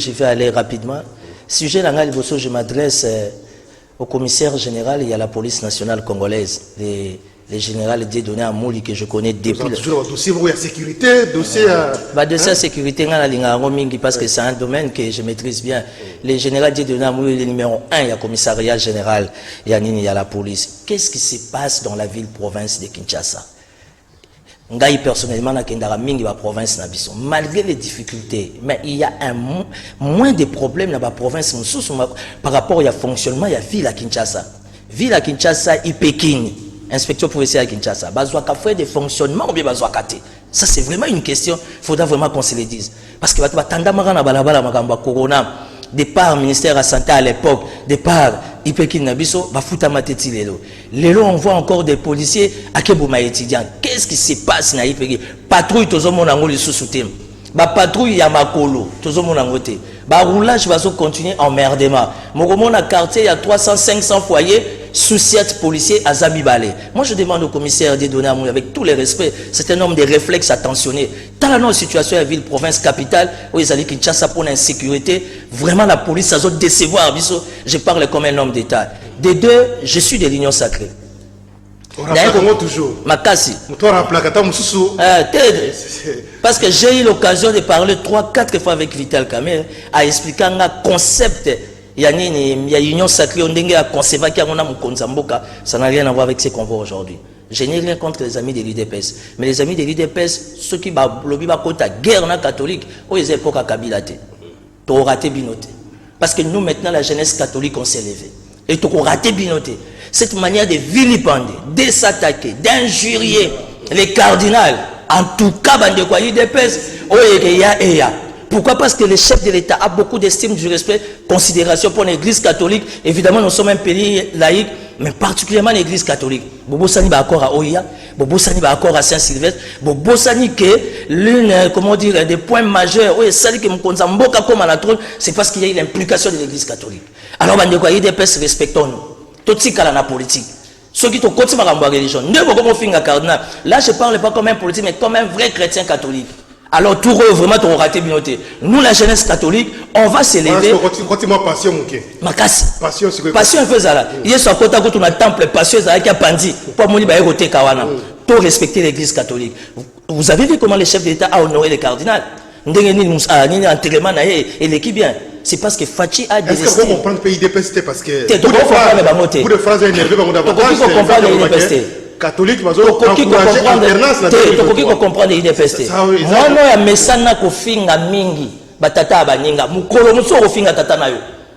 Je vais aller rapidement. Sujet Langal Bosso, je m'adresse au commissaire général et à la police nationale congolaise, les générales Dieudonné Amouli que je connais depuis. Toujours dossier de sécurité, dossier. Dossier sécurité, parce que c'est un domaine que je maîtrise bien. Les générales Dieudonné Amouli, le numéro 1, il y a le commissariat général, il y a la police. Qu'est-ce qui se passe dans la ville-province de Kinshasa? Ngai personnellement na kendara mingi ba province na biso malgré les difficultés, mais il y a moins de problèmes dans la province par rapport au fonctionnement il y a ville à Kinshasa et Pékin inspecteur provincial à Kinshasa bazwa ka fait des fonctionnements ou bien bazwa katé. Ça c'est vraiment une question, il faudra vraiment qu'on se le dise parce que ba tanda marana balabala makamba corona départ ministère de la santé à l'époque départ Ipeki Nabiso, Bafuta Mateti Lelo. Lelo, on voit encore des policiers à Kebouma étudiants. Qu'est-ce qui se passe dans Ipeki? Patrouille, tout mon ango les sous-soutem. Ba patrouille Yamakolo, tout mon angote. Ba roulage va continuer emmerdement. Mon quartier, il y a 300-500 foyers sous 7 policiers à Zabibale. Moi, je demande au commissaire Dieudonné Amouli, avec tout le respect, c'est un homme de réflexes attentionnés. Dans la notre situation, la ville, province, capitale, où ils allaient Kinshasa pour l'insécurité, vraiment la police, ça doit décevoir. Je parle comme un homme d'État. Des deux, je suis de l'Union sacrée. Toujours. Makassi. Parce que j'ai eu l'occasion de parler 3-4 fois avec Vital Kamer à expliquer un concept. Il y a une union sacrée, ça n'a rien à voir avec ce qu'on voit aujourd'hui. Je n'ai rien contre les amis de l'UDPS. Mais les amis de l'UDPS, ceux qui lobby contre la guerre catholique, ils époque à Kabila. Tu as raté binoté. Parce que nous, maintenant, la jeunesse catholique, on s'est levé. Et tu as raté binoté. Cette manière de vilipender, de s'attaquer, d'injurier les cardinals, en tout cas, l'UDPS, pourquoi? Parce que le chef de l'État a beaucoup d'estime, du respect, considération pour l'Église catholique. Évidemment, nous sommes un pays laïque, mais particulièrement l'Église catholique. Bobo Sani va accord à Oya, Bobo Sani va accord à Saint-Sylvestre, Bobo Sani que l'une, comment dire, des points majeurs, oui, ça dit que Mboka comme à la trône, c'est parce qu'il y a eu l'implication de l'Église catholique. Alors, respectons-nous. Tout ce qui est la politique. Ceux qui ont continué à religion. Cardinal. Là, je ne parle pas comme un politique, mais comme un vrai chrétien catholique. Alors, tout vraiment, tu as raté binoté. Nous, la jeunesse catholique, on va s'élever. Passion, passion, fait ça là. Il y a ce côté où on a temple, passion, ça a pandi. Pour moi, il y a un kawana. Tout respecter l'église catholique. Vous avez vu comment le chef d'État a honoré les cardinals? Et l'équipe bien. C'est parce que Fachi a dit. Est-ce qu'on comprend le pays d'EPST parce que. Tu de phrases énervées, catholique, tu comprendre l'IDPST. Moi,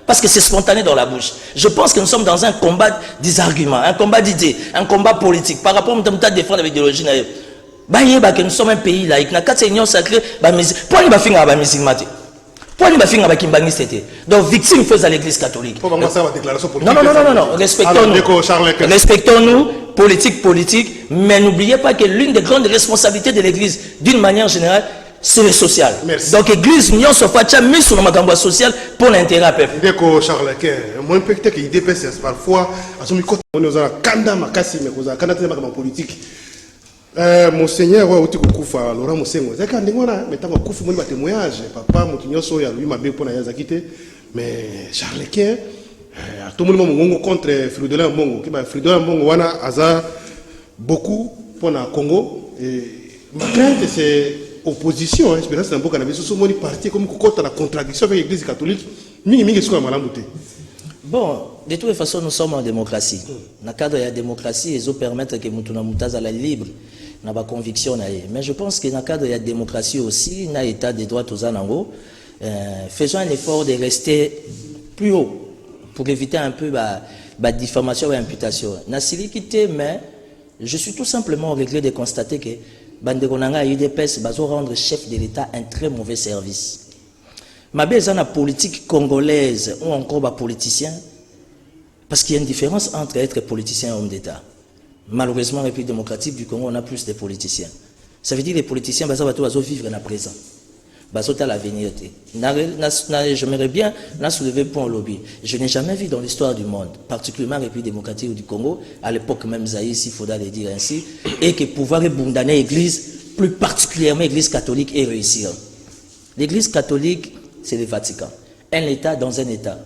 parce que c'est spontané dans la bouche. Je pense que nous sommes dans un combat des arguments, un combat d'idées, un combat politique par rapport à défendre l'idéologie. Nous sommes un pays laïque. Union sacrée, donc, victime faisait à l'église catholique. Non. Respectons-nous, politique, mais n'oubliez pas que l'une des grandes responsabilités de l'église, d'une manière générale, c'est le social. Merci. Donc, l'église, nous sommes mis sur le magasin social pour l'intérêt à peuple. Moi, je pense que l'IDPS, parfois, on a kanda makasi, mais on a kanda politique. Monseigneur Laurent Mosengo zaka ndingona metanga kufu moni ba témoignage papa mutinyoso ya lui mabe pona ya zakite mais Charles Quin tout le monde mongo contre Fridolin Mbongo qui ba Fridolin Mbongo wana aza beaucoup pona Congo et ma crainte c'est opposition espérance na mboka na biso so moni parti comme kokota la contradiction avec l'église catholique mingi siko malamu te. Bon, de toute façon, nous sommes en démocratie. Dans le cadre de la démocratie, ils ont permettre que Moutouna Moutaza la libre, n'a pas conviction. Mais je pense que dans le cadre de la démocratie aussi, dans l'état des droits aux Anango, faisons un effort de rester plus haut pour éviter un peu la diffamation et l'imputation. Mais je suis tout simplement au regret de constater que Bandegonanga et UDPS vont rendre chef de l'État un très mauvais service. Ma besoin la politique congolaise ou encore les politiciens, parce qu'il y a une différence entre être politicien et homme d'État. Malheureusement, dans la République démocratique du Congo, on a plus de politiciens. Ça veut dire que les politiciens vont vivre dans le présent. Ils vont l'avenir. J'aimerais bien soulever pour un lobby. Je n'ai jamais vu dans l'histoire du monde, particulièrement la République démocratique du Congo, à l'époque même Zaïre, s'il faudra le dire ainsi, et que pouvoir abandonner l'église, plus particulièrement l'église catholique, et réussir. L'église catholique c'est le Vatican. Un État dans un État.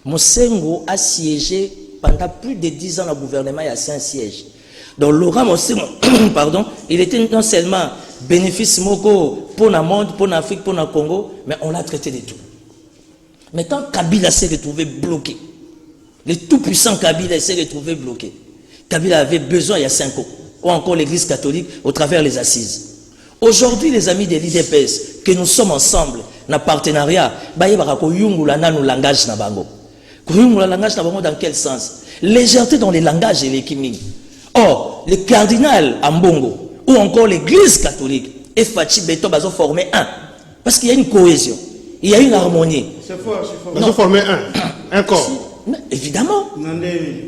Mosengo a siégé pendant plus de 10 ans au gouvernement, il y a 5 sièges. Donc Laurent Mosengo, pardon, il était non seulement bénéfice moko pour le monde, pour l'Afrique, pour le Congo, mais on l'a traité de tout. Mais quand Kabila s'est retrouvé bloqué, le tout-puissant Kabila s'est retrouvé bloqué. Kabila avait besoin il y a 5 ans, ou encore l'Église catholique au travers des assises. Aujourd'hui, les amis de l'IDPS, que nous sommes ensemble, dans partenariat, nous langage na bango. Langage na bango dans quel sens? Légèreté dans les langages et les kimi. Or, le cardinal Ambongo, ou encore l'Église catholique, et Fachi Beto, ils ont formé un. Parce qu'il y a une cohésion, il y a une harmonie. C'est fort. Ils ont formé un corps. Mais évidemment.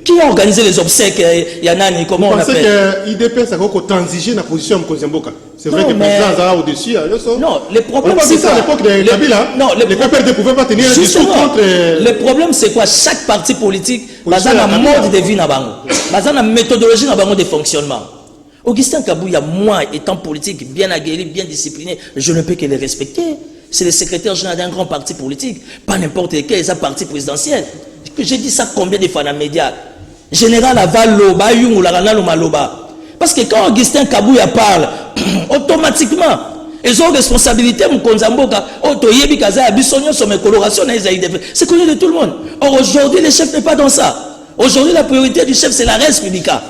Qui a organisé les obsèques? Il y en a, comment on appelle? Parce que l'IDPS a transigé dans la position de Kozemboka. C'est vrai que le président a au-dessus. Non, le problème c'est ça. À l'époque de Kabila, les PPRD ne pouvaient pas tenir un discours contre. Le problème, c'est quoi? Chaque parti politique a un mode de vie, a une méthodologie de fonctionnement. Augustin Kabouya, moi, étant politique, bien aguerri, bien discipliné, je ne peux que le respecter. C'est le secrétaire général d'un grand parti politique, pas n'importe quel, c'est un parti présidentiel. J'ai dit ça combien de fois dans les médias? Général Avaloba, Maloba. Parce que quand Augustin Kabouya parle, automatiquement, ils ont responsabilité, c'est connu de tout le monde. Or, aujourd'hui, le chef n'est pas dans ça. Aujourd'hui, la priorité du chef, c'est la res publica.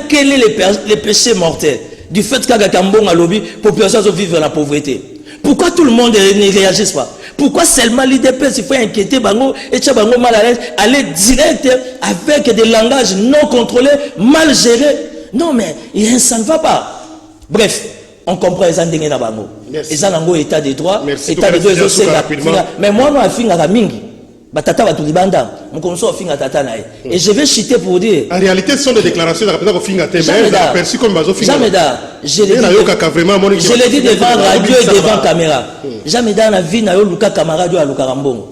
Quel est le péché mortel du fait qu'à Kambon à lobby, la population vivre dans la pauvreté? Pourquoi tout le monde ne réagit pas? Pourquoi seulement l'IDPS il faut inquiéter Bango et Tchabango mal à l'aise, aller direct avec des langages non contrôlés, mal gérés? Non, mais ça ne va pas. Bref, on comprend les endings dans Bango. Ils ont un état de droit, état de droit, mais moi, je suis à Mingi. Batata va tout libanda, mon conseil au finga tata nae. Et je vais chuter pour dire. En réalité, ce sont des déclarations de la présidente au finga tata. Mais aperçu comme bazo finga. Jameda, je l'ai dit devant radio et devant caméra. Jameda na vie na yo luka camarade à luka rambongo.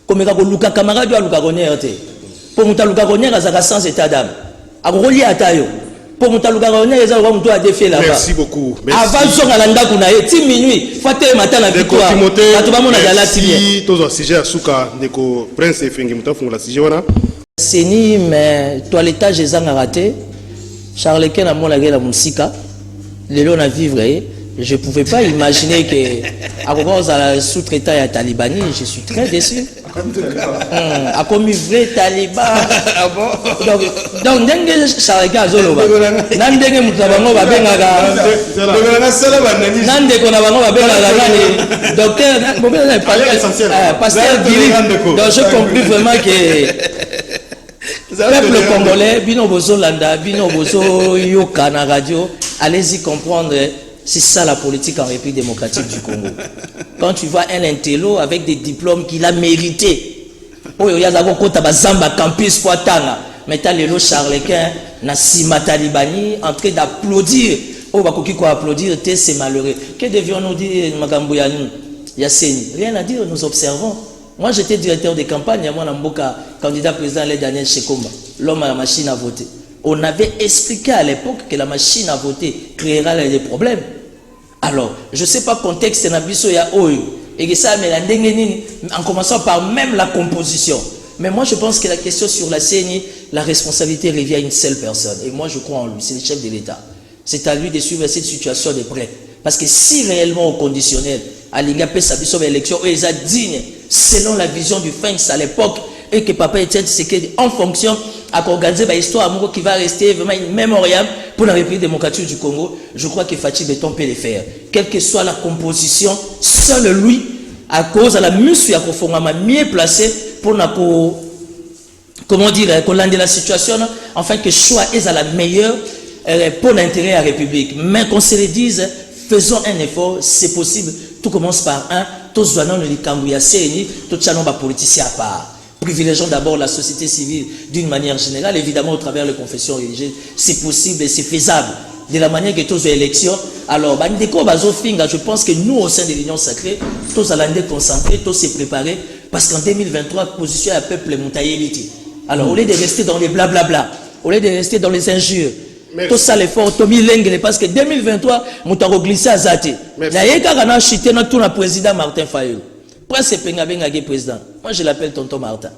Comme ka luka camarade à luka gonnier te. Pour muta luka gonnier azaka sans état d'âme. Akoli atayo. Pour muta luka gonnier eza ko muto a défier là-bas. Merci beaucoup. Avant son alanda kuna ye 10 minuit, faté matin na victoire. Bato ba mona dala si tozo sujet asuka ndeko prince efengi muta fungola sujet wana. Seni mais toilettage ezanga raté. Charles Ken a mona gela musika. Lelo na vivre. Je ne pouvais pas imaginer que à cause de la sous-traitant à Talibani, je suis très déçu. A comme vrai Taliban. Ah bon? Donc, dengue Chareka Zoloba. Nandenge Mutabango va bien à Nande Konabango va bien à docteur, pasteur Giri. Donc, je comprends vraiment que peuple congolais, Bino Bozo Landa, Bino Bozo Yoka na radio, allez-y comprendre. C'est ça la politique en République démocratique du Congo. Quand tu vois un intello avec des diplômes qu'il a mérité, oh il y a d'abord quand Zamba campus Poitana, mais t'as le Charlequin, Nassima Talibani en train d'applaudir. Oh bah quoi applaudir, c'est malheureux. Que devions-nous dire Magambouyani Yasseni? Rien à dire, nous observons. Moi j'étais directeur de campagne, moi Namboka, candidat président l'année dernière chez Komba, l'homme à la machine à voter. On avait expliqué à l'époque que la machine à voter créera des problèmes. Alors, je ne sais pas contexte Nabiso ya Oyo. Et que ça, mais en commençant par même la composition. Mais moi, je pense que la question sur la CENI, la responsabilité revient à une seule personne. Et moi, je crois en lui, c'est le chef de l'État. C'est à lui de suivre cette situation de près. Parce que si réellement au conditionnel, à l'INGAP Sabiso élection, eux, ils ont digne, selon la vision du FENX à l'époque, et que Papa Etienne Tshisekedi en fonction à organiser une histoire amoureux qui va rester vraiment mémoriable pour la République démocratique du Congo, je crois que Fachi Beton peut le faire. Quelle que soit la composition, seul lui, à cause de la muscle, mieux placé pour comment dire, pour la situation, enfin que choix est à la meilleure pour l'intérêt de la République. Mais qu'on se le dise, faisons un effort, c'est possible. Tout commence par un, tous doivent nous les cambouiller, tout ça, nos politiciens à part. Privilégions d'abord la société civile d'une manière générale, évidemment au travers des confessions religieuses, c'est possible et c'est faisable. De la manière que tous les élections, alors, je pense que nous au sein de l'Union sacrée, tous allons être concentrés, tous se préparer, parce qu'en 2023, position à peuple Moutaïeliti. Alors, au lieu de rester dans les blablabla, au lieu de rester dans les injures, Tout ça l'effort, Tommy Lengele, parce que 2023, nous avons glissé à Zate. N'a chuté notre président Martin Fayou. Presque Pengabenga président. Moi je l'appelle Tonton Martin.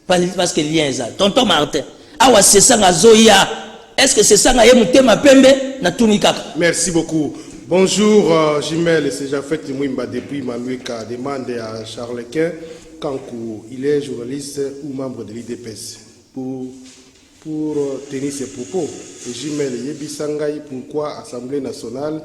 Parce que lien ça. Tonton Martin. Ah ouais, c'est ça na Zoya. Est-ce que c'est ça na Yemutema Pembe na Tunikaka? Merci beaucoup. Bonjour Jimel, c'est Jafet Mouimba depuis Manueka. Demande à Charles Quin Kankou, il est journaliste ou membre de l'IDPS. Pour tenir ses propos. Et Jimel Yebisangaï, pourquoi Assemblée nationale